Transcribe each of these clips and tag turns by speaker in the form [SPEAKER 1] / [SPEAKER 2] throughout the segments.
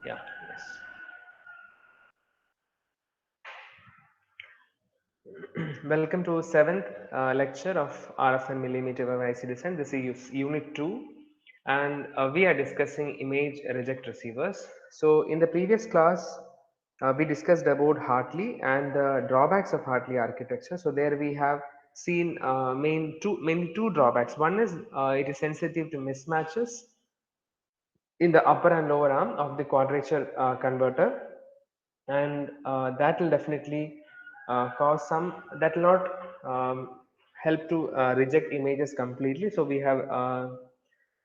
[SPEAKER 1] Yeah, yes. Welcome to seventh lecture of RF and millimeter wave IC design. This is unit 2 and we are discussing image reject receivers. So in the previous class, we discussed about Hartley and the drawbacks of Hartley architecture. So there we have seen mainly two drawbacks. One is it is sensitive to mismatches in the upper and lower arm of the quadrature converter, and that will definitely cause some that will not help to reject images completely. So we have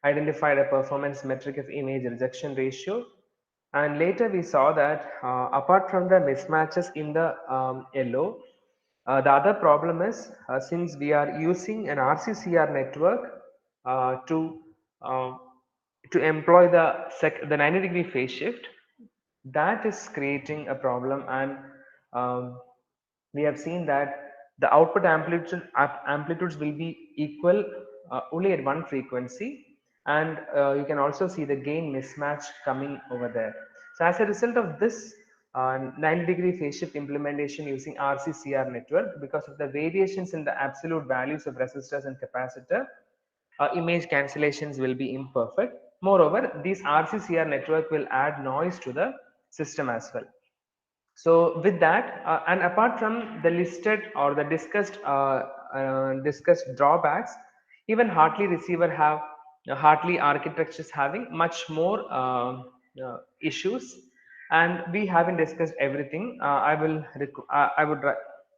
[SPEAKER 1] identified a performance metric of image rejection ratio, and later we saw that apart from the mismatches in the yellow, the other problem is since we are using an RCCR network to uh, employ the 90-degree phase shift, that is creating a problem. And um, we have seen that the output amplitudes will be equal only at one frequency, and you can also see the gain mismatch coming over there. So as a result of this 90-degree phase shift implementation using RCCR network, because of the variations in the absolute values of resistors and capacitor, image cancellations will be imperfect. Moreover, this RCCR network will add noise to the system as well. So with that, and apart from the listed or the discussed drawbacks, even Hartley receiver have Hartley architectures having much more issues, and we haven't discussed everything. I would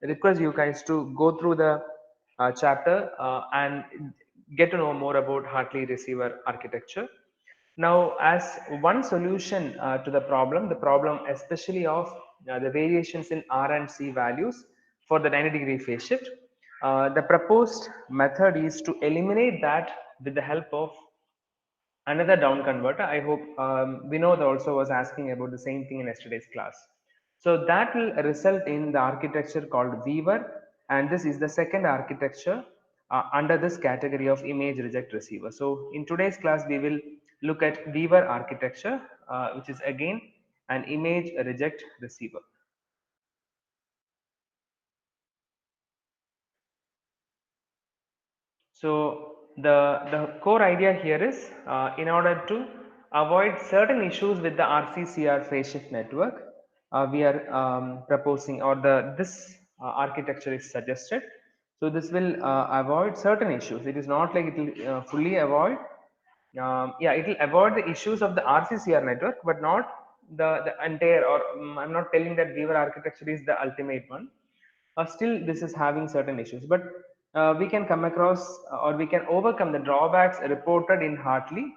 [SPEAKER 1] request you guys to go through the chapter and get to know more about Hartley receiver architecture. Now, as one solution to the problem especially of the variations in R and C values for the 90-degree phase shift, the proposed method is to eliminate that with the help of another down converter. I hope Vinod also was asking about the same thing in yesterday's class. So that will result in the architecture called Weaver, and this is the second architecture under this category of image reject receiver. So in today's class, we will look at Weaver architecture, which is again an image reject receiver. So the core idea here is in order to avoid certain issues with the RCCR phase shift network, we are proposing, or the this architecture is suggested. So this will avoid certain issues. It is not like it will fully avoid. Yeah, it will avoid the issues of the RCCR network, but not the entire. Or I'm not telling that Weaver architecture is the ultimate one. Still this is having certain issues, but we can come across or we can overcome the drawbacks reported in Hartley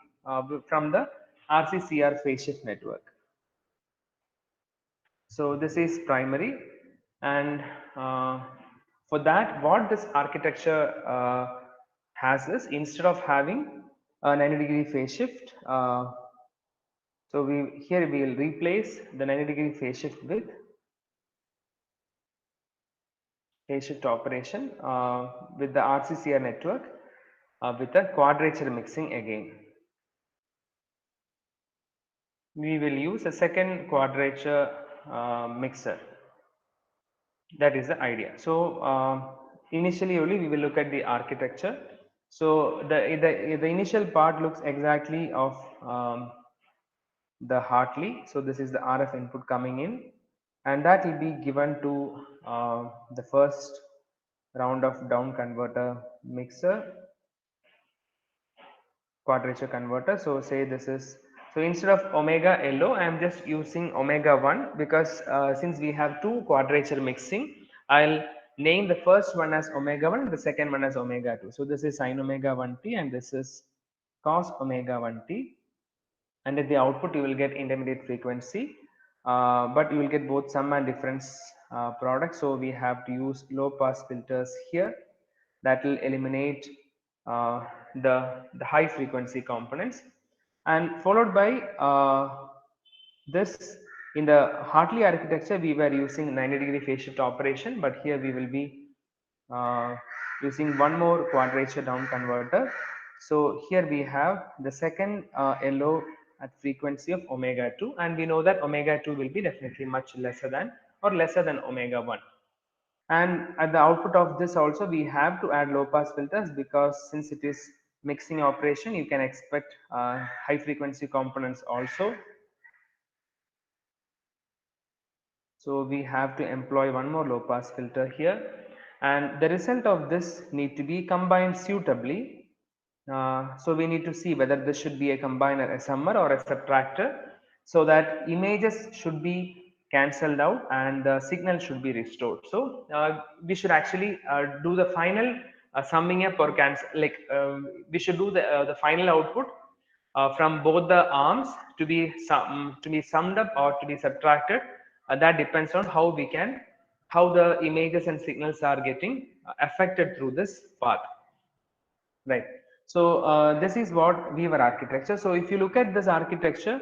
[SPEAKER 1] from the RCCR phase shift network. So this is primary, and for that what this architecture has is, instead of having a 90-degree phase shift, so we will replace the 90-degree phase shift with phase shift operation with the RCCR network with the quadrature mixing again. We will use a second quadrature mixer. That is the idea. So initially only we will look at the architecture. So the initial part looks exactly of the Hartley. So this is the RF input coming in, and that will be given to the first round of down converter mixer, quadrature converter. So say this is, so instead of omega LO, I am just using omega 1 because since we have two quadrature mixing, I'll name the first one as omega 1 and the second one as omega 2. So this is sine omega 1t and this is cos omega 1t, and at the output you will get intermediate frequency, but you will get both sum and difference products. So we have to use low pass filters here that will eliminate the high frequency components, and followed by this. In the Hartley architecture we were using 90-degree phase shift operation, but here we will be uh, using one more quadrature down converter. So here we have the second LO at frequency of omega 2, and we know that omega 2 will be definitely much lesser than or lesser than omega 1. And at the output of this also we have to add low pass filters, because since it is mixing operation, you can expect high frequency components also. So we have to employ one more low pass filter here, and the result of this need to be combined suitably. So we need to see whether this should be a combiner, a summer or a subtractor, so that images should be cancelled out and the signal should be restored. So we should actually do the final summing up or cancel, like we should do the final output from both the arms to be summed up or to be subtracted. That depends on how the images and signals are getting affected through this path, right? So this is what Weaver architecture. So if you look at this architecture,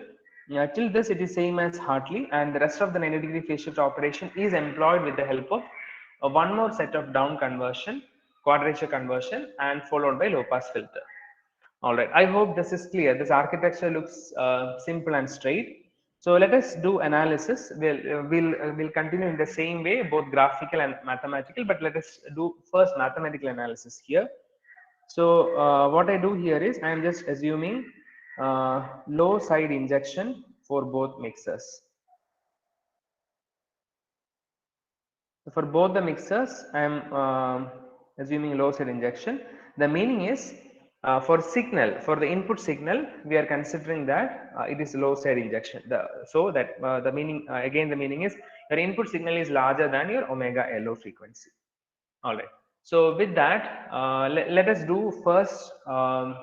[SPEAKER 1] till this it is same as Hartley, and the rest of the 90-degree phase shift operation is employed with the help of one more set of down conversion, quadrature conversion, and followed by low pass filter. All right, I hope this is clear. This architecture looks simple and straight. So let us do analysis. We'll continue in the same way, both graphical and mathematical, but let us do first mathematical analysis here. So what I do here is I am just assuming low side injection for both mixers. For both the mixers, I am assuming low side injection. The meaning is for signal, for the input signal, we are considering that it is low side injection. So that the meaning, again the meaning is your input signal is larger than your omega LO frequency. All right. So with that, let us do first the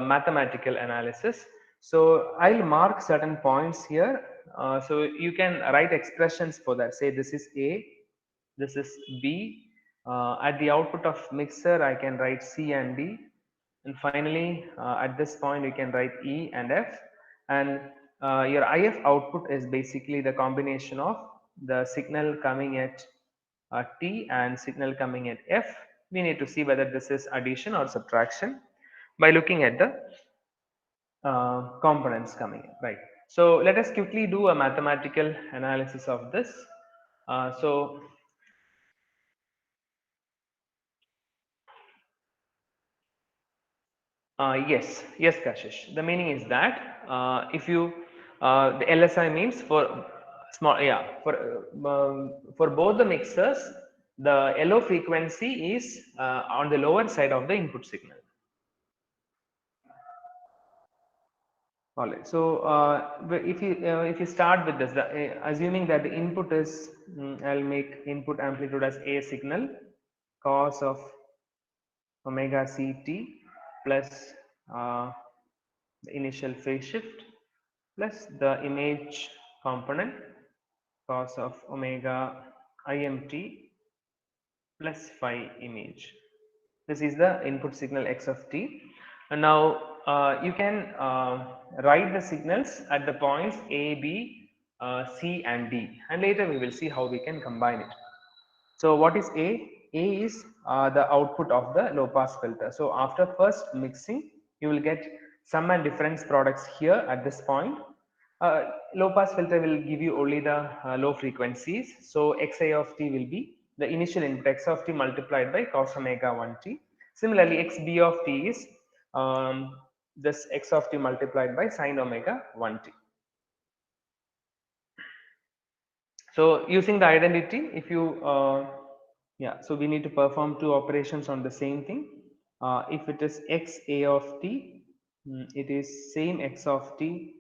[SPEAKER 1] mathematical analysis. So I'll mark certain points here. So you can write expressions for that. Say this is A, this is B. At the output of mixer, I can write C and D. And finally, at this point, you can write E and F. And your IF output is basically the combination of the signal coming at T and signal coming at F. We need to see whether this is addition or subtraction by looking at the components coming in, right? So let us quickly do a mathematical analysis of this. So yes, Kashish. The meaning is that if you the LSI means for small, yeah, for both the mixers, the LO frequency is on the lower side of the input signal. All right. So if you start with this, assuming that the input is, I'll make input amplitude as A signal cos of omega ct plus the initial phase shift plus the image component cos of omega imt plus phi image. This is the input signal x of t. And now you can write the signals at the points A, B, C and D, and later we will see how we can combine it. So what is A? A is the output of the low pass filter. So after first mixing, you will get sum and difference products here at this point. Low pass filter will give you only the low frequencies. So xi of t will be the initial input x of t multiplied by cos omega 1t. Similarly, xb of t is this x of t multiplied by sine omega 1t. So using the identity, if you yeah, so we need to perform two operations on the same thing. If it is x a of t, it is same x of t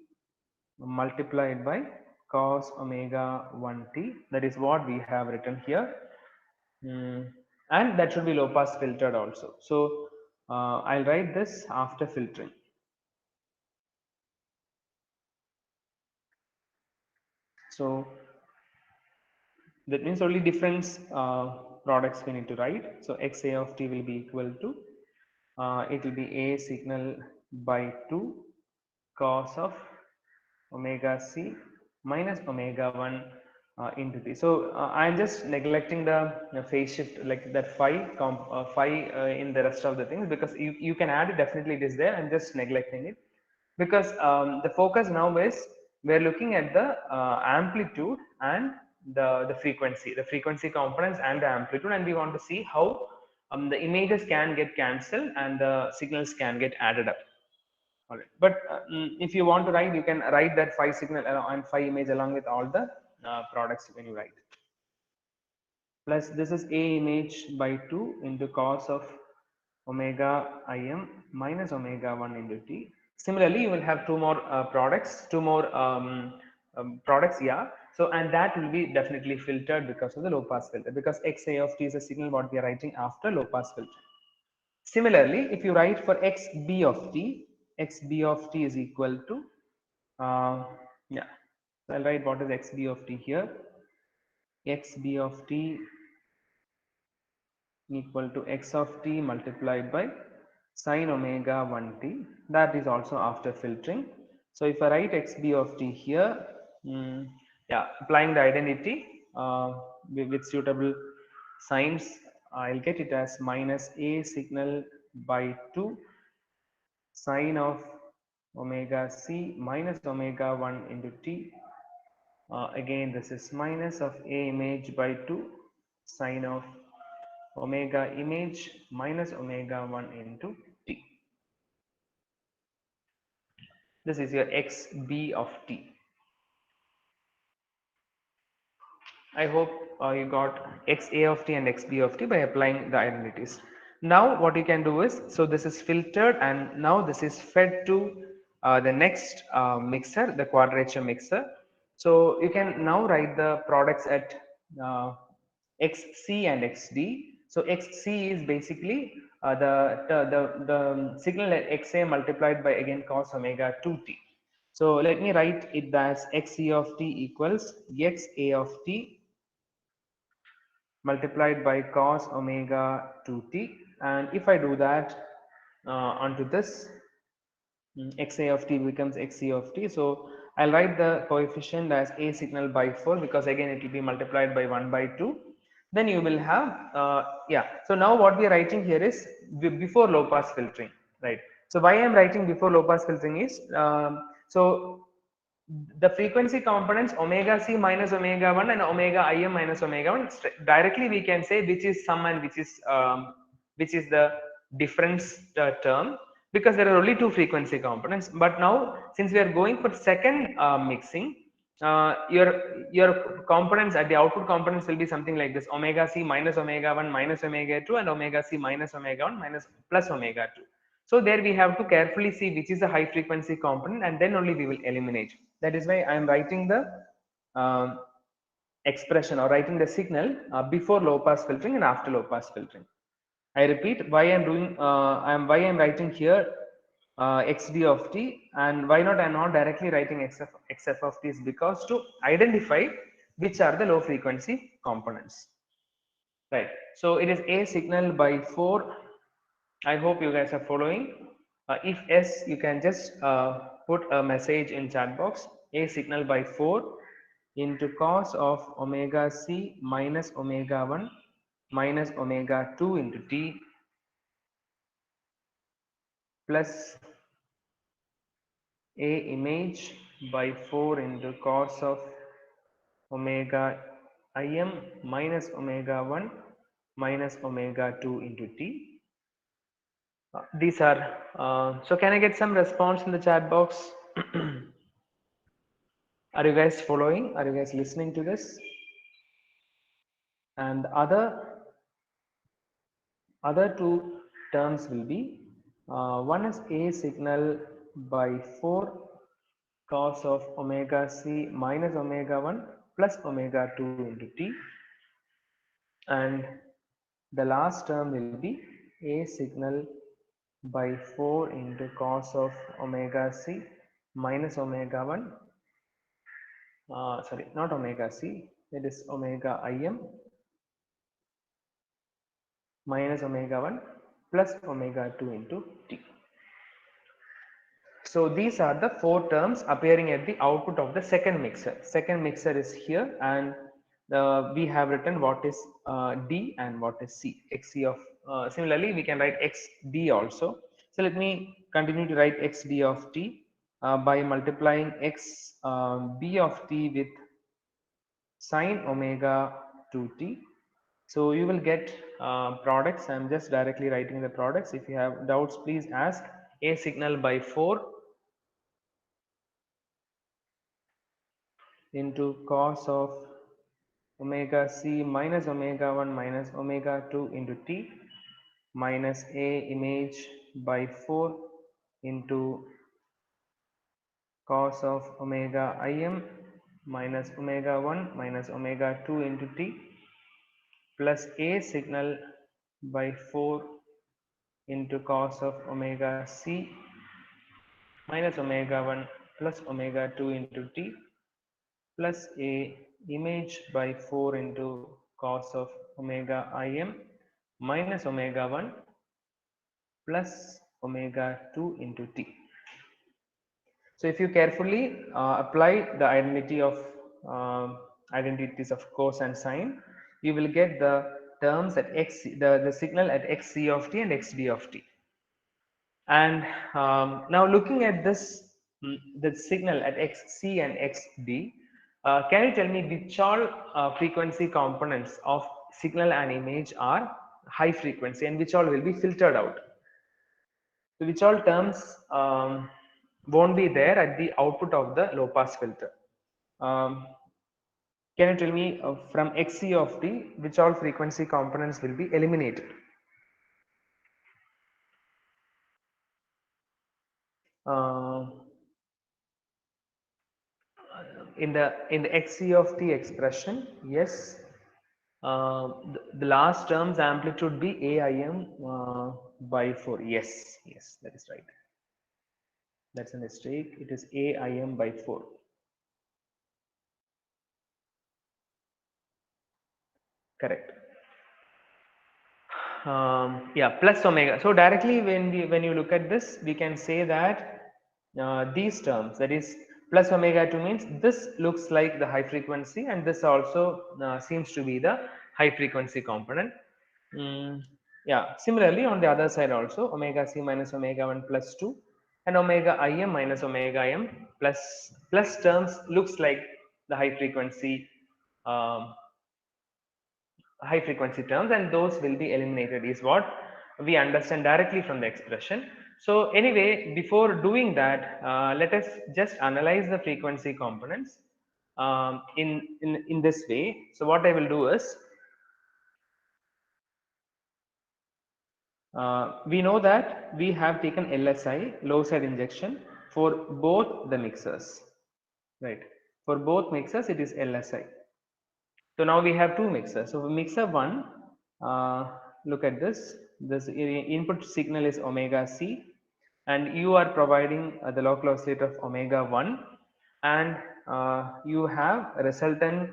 [SPEAKER 1] multiplied by cos omega 1t. That is what we have written here. And that should be low pass filtered also. So I'll write this after filtering. So that means only difference products we need to write. So xa of t will be equal to it will be a signal by 2 cos of omega c minus omega 1 into t. So I'm just neglecting the phase shift, like that phi in the rest of the things, because you can add it, definitely it is there. I'm just neglecting it. because the focus now is we're looking at the amplitude and the frequency components and the amplitude, and we want to see how the images can get cancelled and the signals can get added up. All right, but if you want to write, you can write that 5 signal and 5 image along with all the products when you write. Plus this is a image by 2 into cos of omega im minus omega 1 into t. Similarly, you will have two more products, products, yeah. So, and that will be definitely filtered because of the low pass filter, because xa of t is a signal what we are writing after low pass filter. Similarly, if you write for xb of t, xb of t is equal to, yeah, so I'll write what is xb of t here. Xb of t equal to x of t multiplied by sine omega 1t, that is also after filtering. So if I write xb of t here, yeah, applying the identity with suitable signs, I'll get it as minus a signal by 2 sine of omega c minus omega 1 into t. Again, this is minus of a image by 2 sine of omega image minus omega 1 into t. This is your xb of t. I hope you got xa of t and xb of t by applying the identities. Now what you can do is, so this is filtered and now this is fed to the next mixer, the quadrature mixer. So you can now write the products at xc and xd. So xc is basically the signal at xa multiplied by again cos omega 2t. So let me write it as xe of t equals xa of t multiplied by cos omega 2t, and if I do that onto this, xa of t becomes xe of t. So I'll write the coefficient as a signal by 4, because again it will be multiplied by 1 by 2. Then you will have yeah, so now what we are writing here is before low pass filtering, right? So why I am writing before low pass filtering is, so the frequency components omega c minus omega 1 and omega im minus omega 1, directly we can say which is sum and which is the difference term, because there are only two frequency components. But now since we are going for second mixing, your components at the output components will be something like this: omega c minus omega 1 minus omega 2 and omega c minus omega 1 minus plus omega 2. So there we have to carefully see which is the high frequency component, and then only we will eliminate. That is why I am writing the um, expression or writing the signal before low pass filtering and after low pass filtering. I repeat, why I'm doing, why I'm writing here xd of t, and why not I'm not directly writing xf of t, is because to identify which are the low frequency components, right? So it is a signal by 4. I hope you guys are following. If yes, you can just put a message in chat box. A signal by 4 into cos of omega c minus omega 1 minus omega 2 into t plus a image by 4 into cos of omega im minus omega 1 minus omega 2 into t. These are, so can I get some response in the chat box? Are you guys following? Are you guys listening to this? And other two terms will be, one is a signal by 4 cos of omega c minus omega 1 plus omega 2 into t, and the last term will be a signal by 4 into cos of omega c minus omega 1, sorry, not omega c, it is omega im minus omega 1 plus omega 2 into t. So these are the four terms appearing at the output of the second mixer. Second mixer is here, and we have written what is D and what is C. XC of, similarly we can write XD also. So let me continue to write XD of T. by multiplying x b of t with sine omega 2t. So you will get products. I'm just directly writing the products. If you have doubts, please ask. A signal by 4 into cos of omega c minus omega 1 minus omega 2 into t minus a image by 4 into cos of omega im minus omega 1 minus omega 2 into t plus a signal by 4 into cos of omega c minus omega 1 plus omega 2 into t plus a image by 4 into cos of omega im minus omega 1 plus omega 2 into t. So if you carefully apply the identity of identities of cos and sine, you will get the terms at x, the signal at xc of t and xd of t. And now looking at this, the signal at xc and xd, can you tell me which all frequency components of signal and image are high frequency and which all will be filtered out? So which all terms won't be there at the output of the low pass filter? Um, can you tell me from xc of t, which all frequency components will be eliminated? Uh, in the xc of t expression, yes, the last term's amplitude be aim by 4. Yes, yes, that is right. That's a mistake. It is aim by 4. Correct. Yeah, plus omega. So directly when you look at this, we can say that these terms, that is plus omega 2, means this looks like the high frequency and this also seems to be the high frequency component. Yeah, similarly on the other side also, omega c minus omega 1 plus 2 and omega im minus omega m plus terms looks like the high frequency terms, and those will be eliminated is what we understand directly from the expression. So anyway, before doing that, let us just analyze the frequency components in this way. So what I will do is, we know that we have taken LSI, low side injection, for both the mixers, right? For both mixers it is LSI. So now we have two mixers. So mixer 1, look at this. This input signal is omega c, and you are providing the local oscillator of omega 1, and you have resultant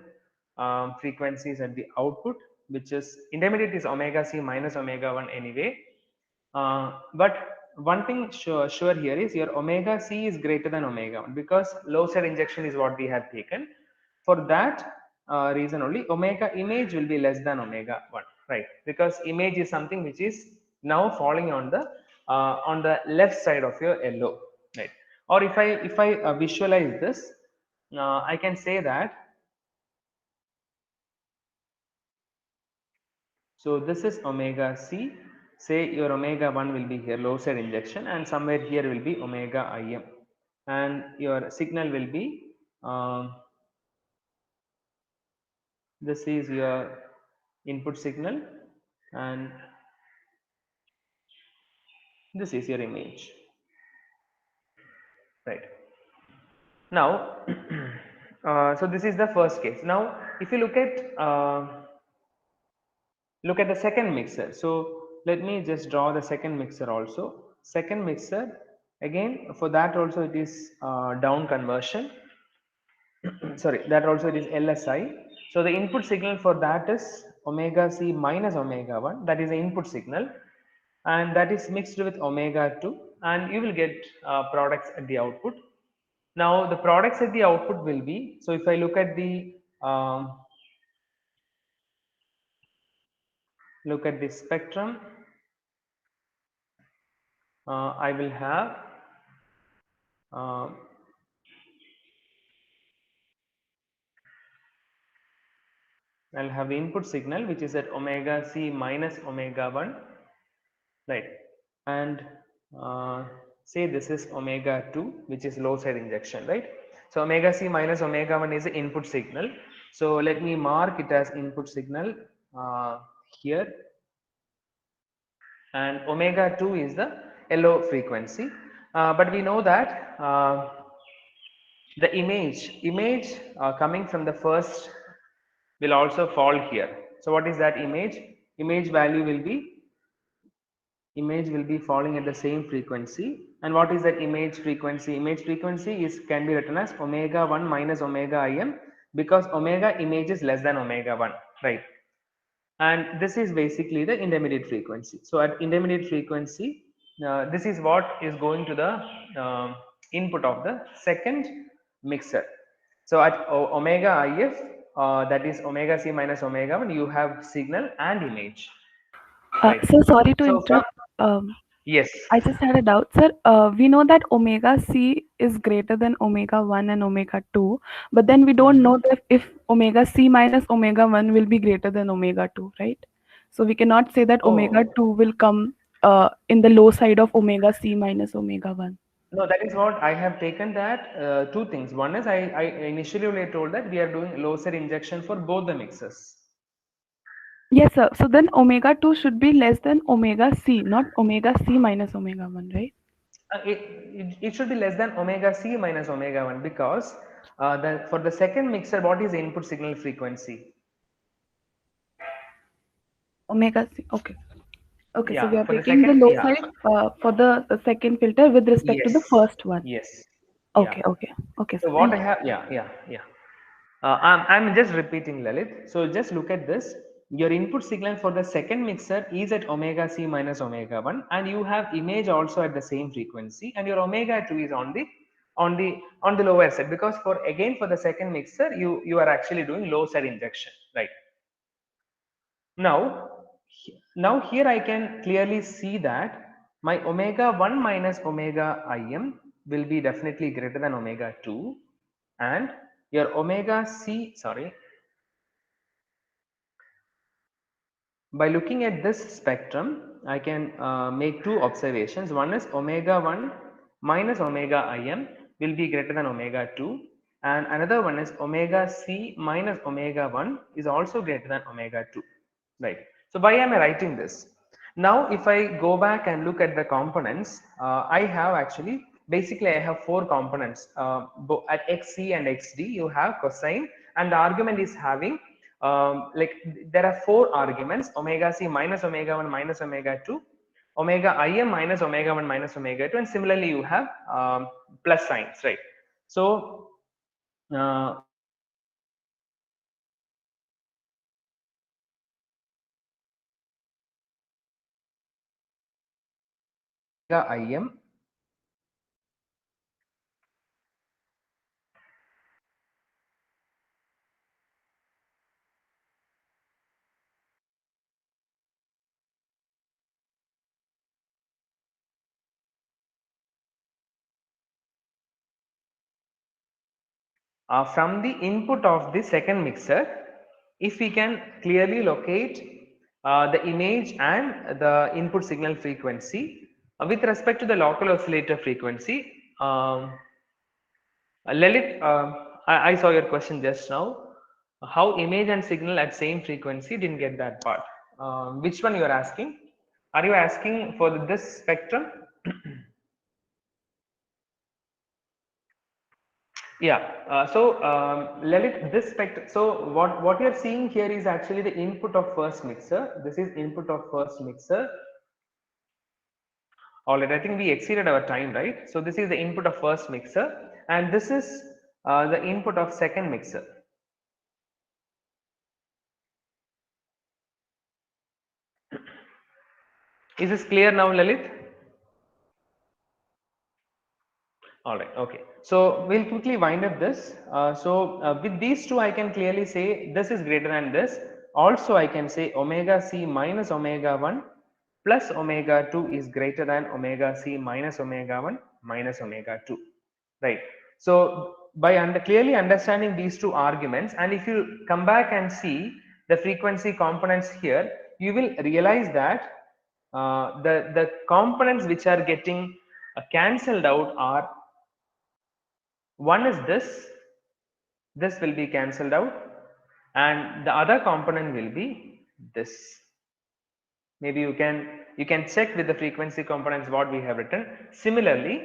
[SPEAKER 1] frequencies at the output, which is intermediate is omega c minus omega 1 anyway. But one thing sure here is your omega c is greater than omega 1 because low side injection is what we have taken. For that reason only, omega image will be less than omega 1, right? Because image is something which is now falling on the left side of your LO, right? Or if I visualize this, I can say that, so this is omega c. Say your omega 1 will be here, low side injection, and somewhere here will be omega im, and your signal will be this is your input signal, and this is your image, right? Now, so this is the first case. Now, if you look at the second mixer. So let me just draw the second mixer also. Second mixer, again for that also it is down conversion. Sorry, that also it is LSI. So the input signal for that is omega c minus omega 1. That is the input signal, and that is mixed with omega 2, and you will get products at the output. Now the products at the output will be, so if I look at the spectrum, I will have I'll have the input signal which is at omega c minus omega 1, right? And say this is omega 2, which is low side injection, right? So omega c minus omega 1 is the input signal. So let me mark it as input signal here, and omega 2 is the LO frequency. But we know that the image coming from the first will also fall here. So what is that image? Image value will be falling at the same frequency. And what is that image frequency? Image frequency is can be written as omega 1 minus omega im, because omega image is less than omega 1, right? And this is basically the intermediate frequency. So at intermediate frequency, this is what is going to the input of the second mixer. So at omega if, that is omega c minus omega 1, you have signal and image, right?
[SPEAKER 2] So sorry to
[SPEAKER 1] So from,
[SPEAKER 2] interrupt.
[SPEAKER 1] yes.
[SPEAKER 2] I just had a doubt, sir. We know that omega c is greater than omega 1 and omega 2, but then we don't know that if omega c minus omega 1 will be greater than omega 2, right? So we cannot say that omega
[SPEAKER 1] Oh,
[SPEAKER 2] 2 will come in the low side of omega c minus omega 1.
[SPEAKER 1] no, that is what I have taken that two things. One is I initially only told that we are doing low side injection for both the mixes.
[SPEAKER 2] Yes, sir. So then omega 2 should be less than omega c, not omega c minus omega 1, right?
[SPEAKER 1] It should be less than omega c minus omega 1, because for the second mixer, what is the input signal frequency?
[SPEAKER 2] Omega c. Okay. Okay, so we
[SPEAKER 1] Yeah,
[SPEAKER 2] are
[SPEAKER 1] for the
[SPEAKER 2] taking the
[SPEAKER 1] second,
[SPEAKER 2] low
[SPEAKER 1] yeah,
[SPEAKER 2] side for the second filter with respect to
[SPEAKER 1] yes,
[SPEAKER 2] the first one.
[SPEAKER 1] yes, yeah.
[SPEAKER 2] Okay, okay, okay,
[SPEAKER 1] So
[SPEAKER 2] sir.
[SPEAKER 1] what
[SPEAKER 2] Thank
[SPEAKER 1] I
[SPEAKER 2] you.
[SPEAKER 1] have, yeah. I'm just repeating, Lalit. So just look at this. Your input signal for the second mixer is at omega c minus omega 1, and you have image also at the same frequency, and your omega 2 is on the lower side, because for again for the second mixer you are actually doing low side injection, right? Now, now here I can clearly see that my omega 1 minus omega im will be definitely greater than omega 2, and your omega c, sorry, by looking at this spectrum, I can make two observations. One is omega 1 minus omega im will be greater than omega 2, and another one is omega c minus omega 1 is also greater than omega 2, right? So why am I writing this? Now if I go back and look at the components, I have actually, basically I have four components. At xc and xd you have cosine, and the argument is having like there are four arguments: omega c minus omega 1 minus omega 2, omega im minus omega 1 minus omega 2, and similarly you have plus signs, right? So omega im from the input of the second mixer, if we can clearly locate the image and the input signal frequency with respect to the local oscillator frequency. Lalit, I saw your question just now. How image and signal at same frequency? Didn't get that part. Which one you are asking? Are you asking for this spectrum? Yeah. Lalit, this spectrum. So what you're seeing here is actually the input of first mixer. This is input of first mixer. All right. I think we exceeded our time, right? So this is the input of first mixer, and this is the input of second mixer. Is this clear now, Lalit? All right. Okay. So we'll quickly wind up this. With these two, I can clearly say this is greater than this. Also, I can say omega c minus omega 1 plus omega 2 is greater than omega c minus omega 1 minus omega 2. right? So by clearly understanding these two arguments, and if you come back and see the frequency components here, you will realize that the components which are getting cancelled out are, one is this will be cancelled out, and the other component will be this. Maybe you can check with the frequency components what we have written. Similarly,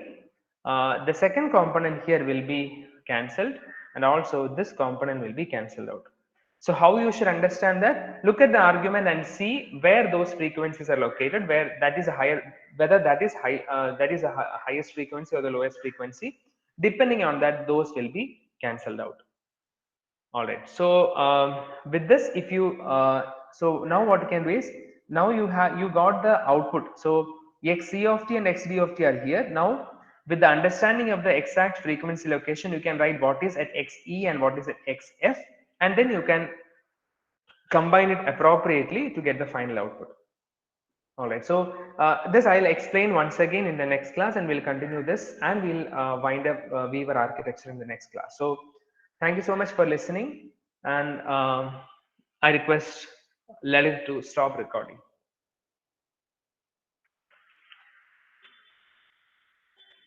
[SPEAKER 1] the second component here will be cancelled, and also this component will be cancelled out. So how you should understand that? Look at the argument and see where those frequencies are located, where that is a higher, whether that is high, that is a highest frequency or the lowest frequency. Depending on that, those will be cancelled out. All right. So with this, if you so now what you can do is, now you got the output. So xc of t and xd of t are here. Now with the understanding of the exact frequency location, you can write what is at xe and what is at xf, and then you can combine it appropriately to get the final output. All right. So this I'll explain once again in the next class, and we'll continue this, and we'll wind up Weaver architecture in the next class. So thank you so much for listening, and I request Lalit to stop recording.